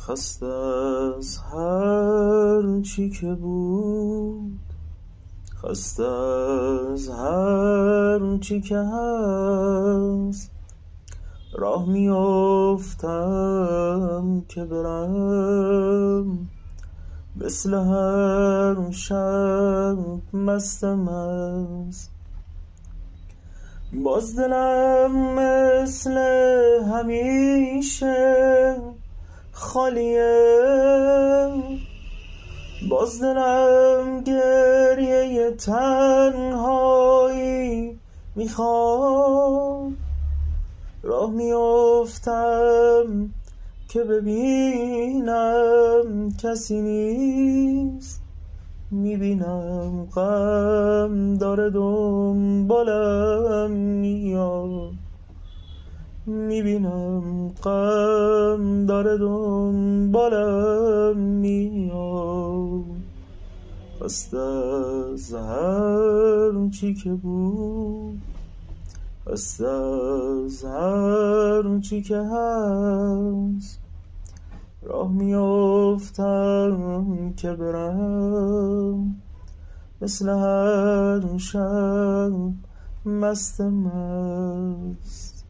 خسته از هر چی که بود، خسته از هر چی که هست، راه میافتم که برم، مثل هر شب مستم است. باز دلم مثل همیشه خالیه، باز دلم گریه تنهایی میخواد. راه میافتم که ببینم کسی نیست، میبینم غم داره دنبالم میاد، میبینم غم داره دنبالم میاد. خسته از هر چی که بود، خسته از هر چی که هست، راه میافتم که برم، مثل هر شب مست مست.